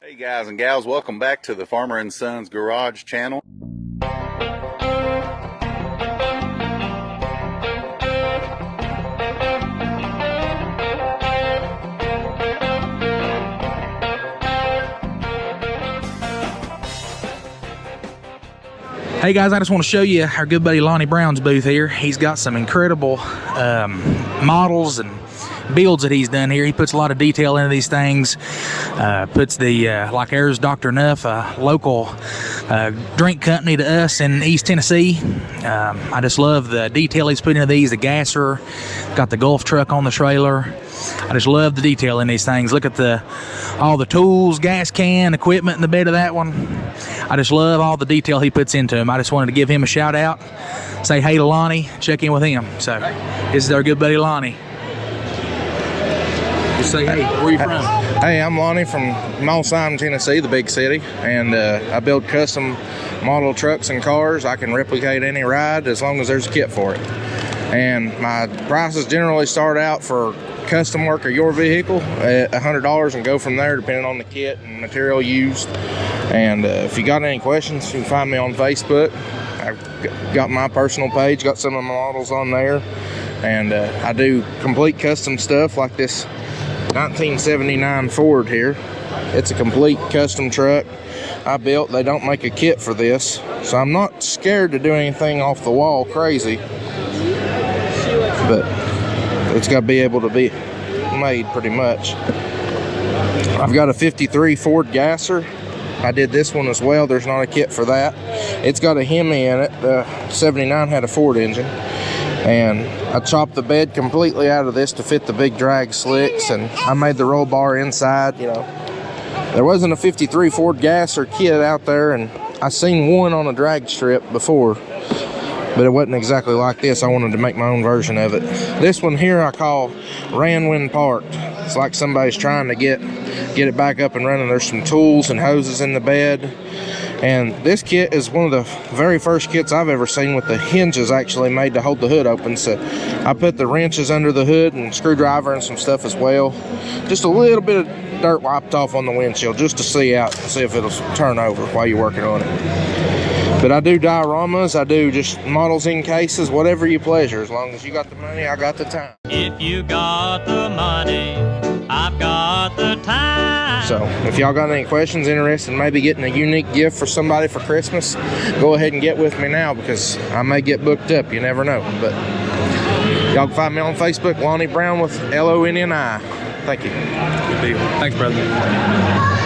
Hey guys and gals, welcome back to the Farmer and Sons Garage channel. Hey guys, I just want to show you our good buddy Lonni Brown's booth here. He's got some incredible models and builds that he's done here. He puts a lot of detail into these things. Puts the like there's Dr. Nuff, a local drink company to us in East Tennessee. I just love the detail he's put into these. The gasser, got the Gulf truck on the trailer. I just love the detail in these things. Look at all the tools, gas can, equipment in the bed of that one. I just love all the detail he puts into them. I just wanted to give him a shout out, say hey to Lonni, check in with him. So this is our good buddy Lonni. Just say hey, where are you from? Hey, I'm Lonni from Mossine, Tennessee, the big city, and I build custom model trucks and cars. I can replicate any ride as long as there's a kit for it. And my prices generally start out for custom work of your vehicle at $100 and go from there depending on the kit and material used. And if you got any questions, you can find me on Facebook. I've got my personal page, got some of my models on there, and I do complete custom stuff like this 1979 Ford here. It's a complete custom truck I built. They don't make a kit for this, so I'm not scared to do anything off the wall crazy, but it's got to be able to be made pretty much. I've got a 53 Ford gasser. I did this one as well. There's not a kit for that. It's got a Hemi in it. The 79 had a Ford engine, and I chopped the bed completely out of this to fit the big drag slicks, and I made the roll bar inside. You know, there wasn't a 53 Ford gasser kit out there, and I seen one on a drag strip before, but it wasn't exactly like this. I wanted to make my own version of it. This one here I call Ran When Parked. It's like somebody's trying to get it back up and running. There's some tools and hoses in the bed, and this kit is one of the very first kits I've ever seen with the hinges actually made to hold the hood open. So I put the wrenches under the hood and screwdriver and some stuff as well. Just a little bit of dirt wiped off on the windshield just to see if it'll turn over while you're working on it. But I do dioramas, I do just models in cases, whatever you pleasure. As long as you got the money, I got the time. If you got the money, I've got the time. So if y'all got any questions, interested in maybe getting a unique gift for somebody for Christmas, go ahead and get with me now, because I may get booked up. You never know. But y'all can find me on Facebook, Lonni Brown with Lonni. Thank you. Good deal. Thanks, brother.